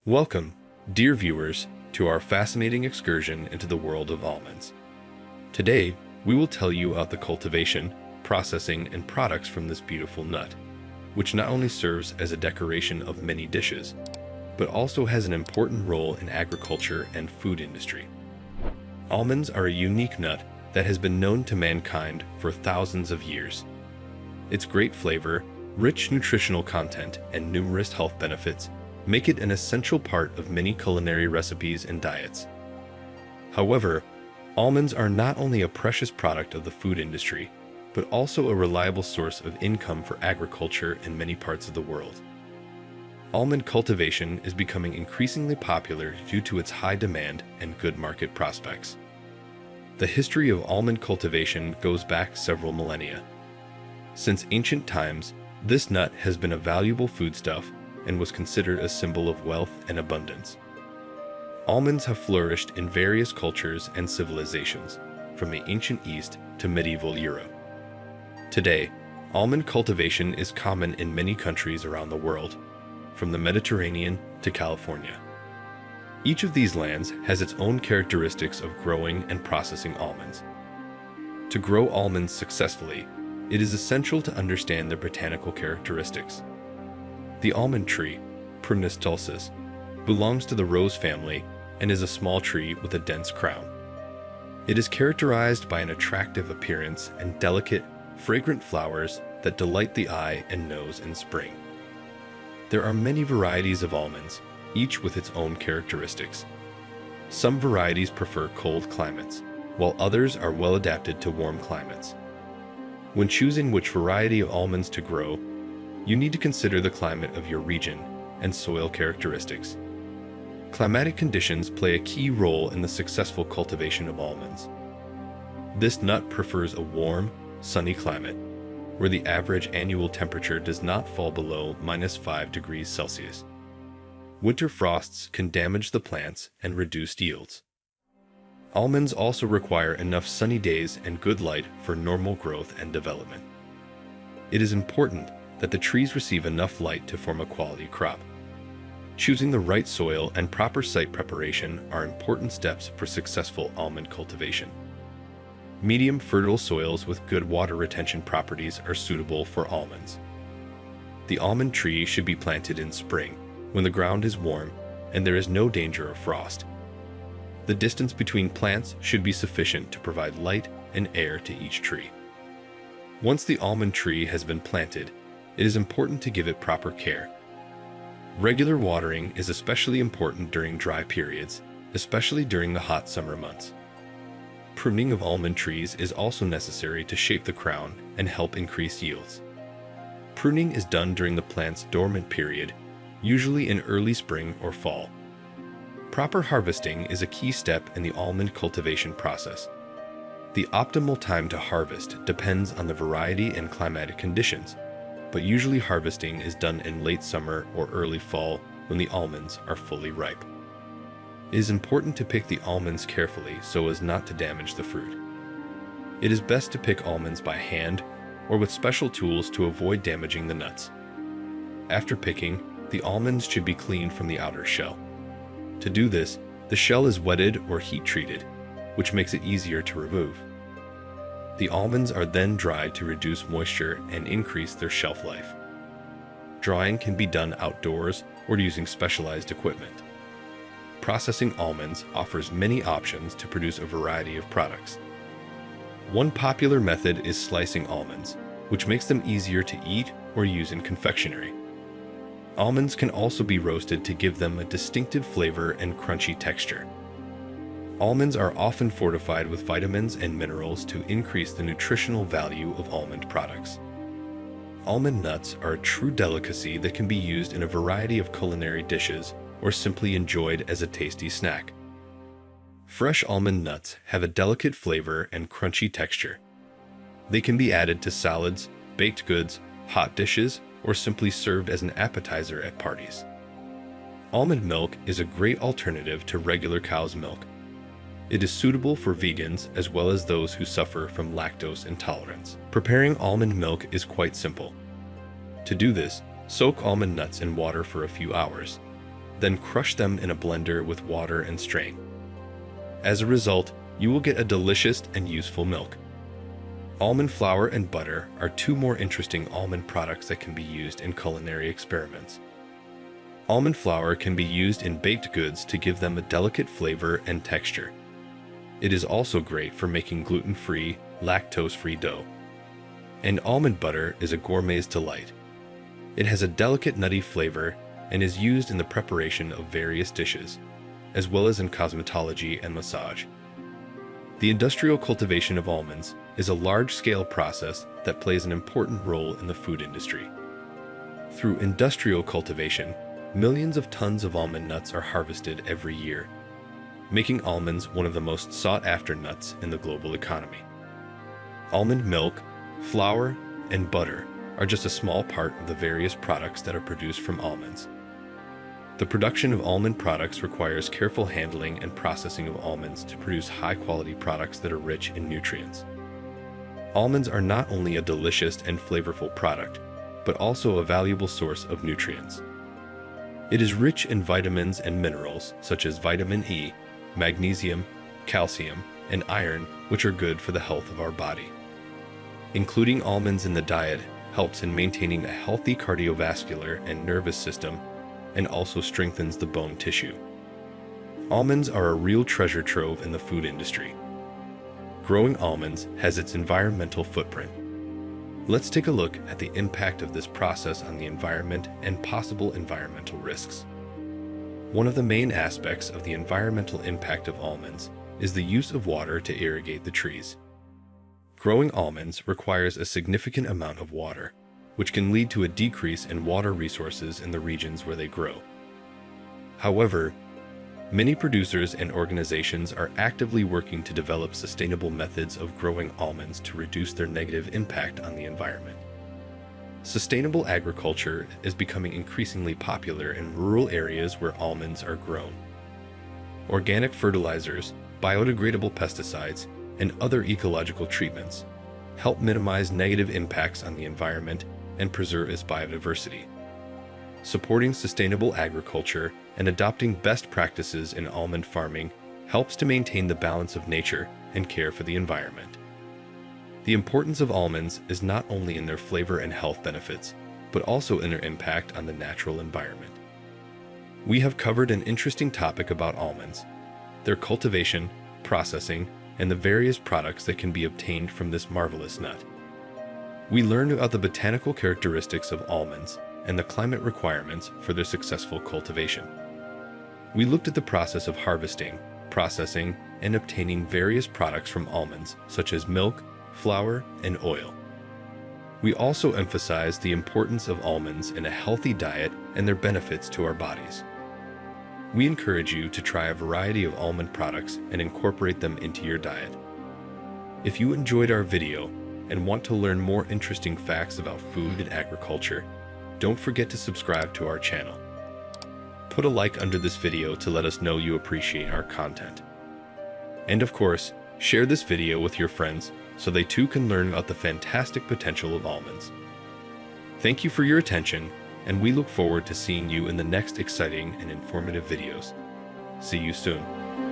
Welcome, dear viewers, to our fascinating excursion into the world of almonds. Today, we will tell you about the cultivation, processing, and products from this beautiful nut, which not only serves as a decoration of many dishes, but also has an important role in agriculture and food industry. Almonds are a unique nut that has been known to mankind for thousands of years. Its great flavor, rich nutritional content, and numerous health benefits make it an essential part of many culinary recipes and diets. However, almonds are not only a precious product of the food industry, but also a reliable source of income for agriculture in many parts of the world. Almond cultivation is becoming increasingly popular due to its high demand and good market prospects. The history of almond cultivation goes back several millennia. Since ancient times, this nut has been a valuable foodstuff and was considered a symbol of wealth and abundance. Almonds have flourished in various cultures and civilizations, from the ancient East to medieval Europe. Today, almond cultivation is common in many countries around the world, from the Mediterranean to California. Each of these lands has its own characteristics of growing and processing almonds. To grow almonds successfully, it is essential to understand their botanical characteristics. The almond tree, Prunus dulcis, belongs to the rose family and is a small tree with a dense crown. It is characterized by an attractive appearance and delicate, fragrant flowers that delight the eye and nose in spring. There are many varieties of almonds, each with its own characteristics. Some varieties prefer cold climates, while others are well adapted to warm climates. When choosing which variety of almonds to grow, you need to consider the climate of your region and soil characteristics. Climatic conditions play a key role in the successful cultivation of almonds. This nut prefers a warm, sunny climate, where the average annual temperature does not fall below -5 degrees Celsius. Winter frosts can damage the plants and reduce yields. Almonds also require enough sunny days and good light for normal growth and development. It is important that the trees receive enough light to form a quality crop. Choosing the right soil and proper site preparation are important steps for successful almond cultivation. Medium fertile soils with good water retention properties are suitable for almonds. The almond tree should be planted in spring, when the ground is warm and there is no danger of frost. The distance between plants should be sufficient to provide light and air to each tree. Once the almond tree has been planted, it is important to give it proper care. Regular watering is especially important during dry periods, especially during the hot summer months. Pruning of almond trees is also necessary to shape the crown and help increase yields. Pruning is done during the plant's dormant period, usually in early spring or fall. Proper harvesting is a key step in the almond cultivation process. The optimal time to harvest depends on the variety and climatic conditions, but usually harvesting is done in late summer or early fall when the almonds are fully ripe. It is important to pick the almonds carefully so as not to damage the fruit. It is best to pick almonds by hand or with special tools to avoid damaging the nuts. After picking, the almonds should be cleaned from the outer shell. To do this, the shell is wetted or heat treated, which makes it easier to remove. The almonds are then dried to reduce moisture and increase their shelf life. Drying can be done outdoors or using specialized equipment. Processing almonds offers many options to produce a variety of products. One popular method is slicing almonds, which makes them easier to eat or use in confectionery. Almonds can also be roasted to give them a distinctive flavor and crunchy texture. Almonds are often fortified with vitamins and minerals to increase the nutritional value of almond products. Almond nuts are a true delicacy that can be used in a variety of culinary dishes or simply enjoyed as a tasty snack. Fresh almond nuts have a delicate flavor and crunchy texture. They can be added to salads, baked goods, hot dishes, or simply served as an appetizer at parties. Almond milk is a great alternative to regular cow's milk. It is suitable for vegans as well as those who suffer from lactose intolerance. Preparing almond milk is quite simple. To do this, soak almond nuts in water for a few hours. then crush them in a blender with water and strain. As a result, you will get a delicious and useful milk. Almond flour and butter are two more interesting almond products that can be used in culinary experiments. Almond flour can be used in baked goods to give them a delicate flavor and texture. It is also great for making gluten-free, lactose-free dough. And almond butter is a gourmet's delight. It has a delicate nutty flavor and is used in the preparation of various dishes, as well as in cosmetology and massage. The industrial cultivation of almonds is a large-scale process that plays an important role in the food industry. Through industrial cultivation, millions of tons of almond nuts are harvested every year, making almonds one of the most sought-after nuts in the global economy. Almond milk, flour, and butter are just a small part of the various products that are produced from almonds. The production of almond products requires careful handling and processing of almonds to produce high-quality products that are rich in nutrients. Almonds are not only a delicious and flavorful product, but also a valuable source of nutrients. It is rich in vitamins and minerals such as vitamin E, magnesium, calcium, and iron, which are good for the health of our body. Including almonds in the diet helps in maintaining a healthy cardiovascular and nervous system, and also strengthens the bone tissue. Almonds are a real treasure trove in the food industry. Growing almonds has its environmental footprint. Let's take a look at the impact of this process on the environment and possible environmental risks. One of the main aspects of the environmental impact of almonds is the use of water to irrigate the trees. Growing almonds requires a significant amount of water, which can lead to a decrease in water resources in the regions where they grow. However, many producers and organizations are actively working to develop sustainable methods of growing almonds to reduce their negative impact on the environment. Sustainable agriculture is becoming increasingly popular in rural areas where almonds are grown. Organic fertilizers, biodegradable pesticides, and other ecological treatments help minimize negative impacts on the environment and preserve its biodiversity. Supporting sustainable agriculture and adopting best practices in almond farming helps to maintain the balance of nature and care for the environment. The importance of almonds is not only in their flavor and health benefits, but also in their impact on the natural environment. We have covered an interesting topic about almonds, their cultivation, processing, and the various products that can be obtained from this marvelous nut. We learned about the botanical characteristics of almonds and the climate requirements for their successful cultivation. We looked at the process of harvesting, processing, and obtaining various products from almonds, such as milk, flour, and oil. We also emphasized the importance of almonds in a healthy diet and their benefits to our bodies. We encourage you to try a variety of almond products and incorporate them into your diet. If you enjoyed our video and want to learn more interesting facts about food and agriculture, don't forget to subscribe to our channel. Put a like under this video to let us know you appreciate our content. And of course, share this video with your friends so they too can learn about the fantastic potential of almonds. Thank you for your attention, and we look forward to seeing you in the next exciting and informative videos. See you soon.